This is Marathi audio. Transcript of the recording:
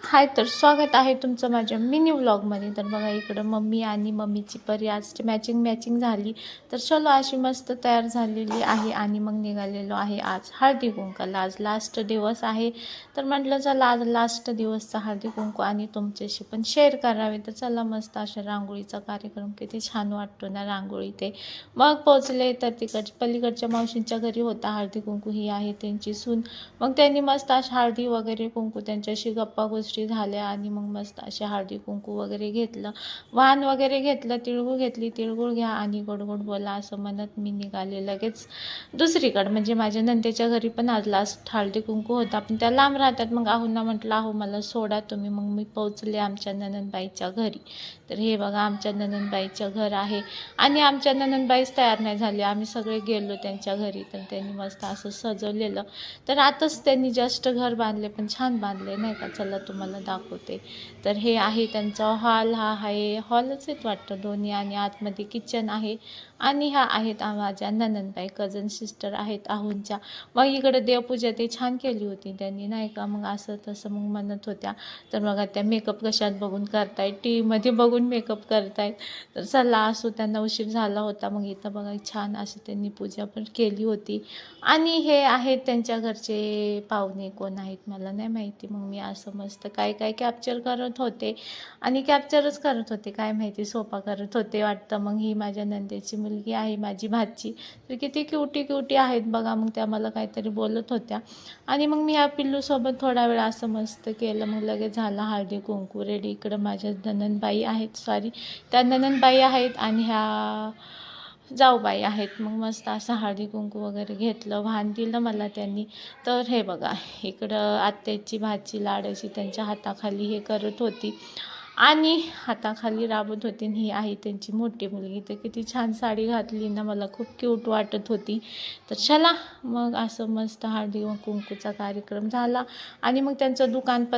हाय, तर स्वागत आहे तुमचं माझ्या मिनी व्लॉगमध्ये. तर बघा इकडं मम्मी आणि मम्मीची परी आज मॅचिंग झाली. तर चलो अशी मस्त तयार झालेली आहे आणि मग निघालेलो आहे आज हळदी कुंकाला. आज लास्ट दिवस आहे, तर म्हटलं चला आज लास्ट दिवसचा हळदी कुंकू आणि तुमच्याशी पण शेअर करावे. तर चला मस्त अशा रांगोळीचा कार्यक्रम, किती छान वाटतो ना रांगोळी ते. मग पोचले तर पलीकडच्या मावशींच्या घरी होता हळदी कुंकू. ही आहे त्यांची सून. मग त्यांनी मस्त अशा हळदी वगैरे कुंकू त्यांच्याशी गप्पा गोष्टी झाल्या आणि मग मस्त अशा हळदी कुंकू वगैरे घेतलं, वाण वगैरे घेतलं, तिळगुळ घेतली, तिळगुळ घ्या आणि गोड गोड बोला असं म्हणत मी निघाले लगेच दुसरीकडं. म्हणजे माझ्या नंदेच्या घरी पण आज लास्ट हळदी कुंकू होता, पण त्या लांब राहतात. मग आहोंना म्हटलं आहो मला सोडा तुम्ही. मग मी पोचले आमच्या ननंदबाईच्या घरी. तर हे बघा आमच्या ननंदबाईचं घर आहे आणि आमच्या ननंदबाईच तयार नाही झाली, आम्ही सगळे गेलो त्यांच्या घरी. तर त्यांनी मस्त असं सजवलेलं. तर आताच त्यांनी जस्ट घर बांधले, पण छान बांधले नाही का. चला तुम्हाला दाखवते. तर हे आहे त्यांचा हॉल. हा आहे हॉलच आहेत वाटतं दोन्ही, आणि आतमध्ये किचन आहे. आणि ह्या आहेत माझ्या ननंदबाई, कझन सिस्टर आहेत आहोंच्या. मग इकडे देवपूजा ते छान केली होती त्यांनी नाही का. मग असं तसं मग म्हणत होत्या. तर बघा त्या मेकअप कशात बघून करतायत, टी व्हीमध्ये बघून मेकअप करतायत. तर चला असो, त्यांना उशीर झाला होता. मग इथं बघा छान अशी त्यांनी पूजा पण केली होती. आणि हे आहेत त्यांच्या घरचे पाहुणे, कोण आहेत मला नाही माहिती. मग मी असं मस्त काय काय कॅप्चर करत होते आणि कॅप्चरच करत होते, काय माहिती सोपा करत होते वाटतं. मग ही माझ्या नंदेची मुलगी आहे, माझी भाची. तर किती क्युटी आहेत बघा. मग त्या मला काहीतरी बोलत होत्या आणि मग मी ह्या पिल्लूसोबत थोडा वेळ असं मस्त केलं. मग लगेच झाला हळदी कुंकू रेडी. इकडं माझ्या ननंदबाई आहेत, सॉरी त्या ननंदबाई आहेत आणि ह्या जाऊबाई आहेत. मग मस्त असं हळदी कुंकू वगैरे घेतलं, वाण दिलं मला त्यांनी. तर हे बघा इकडं आत्याची भाची लाडाची त्यांच्या हाताखाली हे करत होती आणि हाताखाली राबत होती. ही आहे त्यांची मोठी मुलगी. तर किती छान साडी घातली ना, मला खूप क्यूट वाटत होती. तर चला मग असं मस्त हळदी कुंकूचा कार्यक्रम झाला आणि मग त्यांचं दुकान पण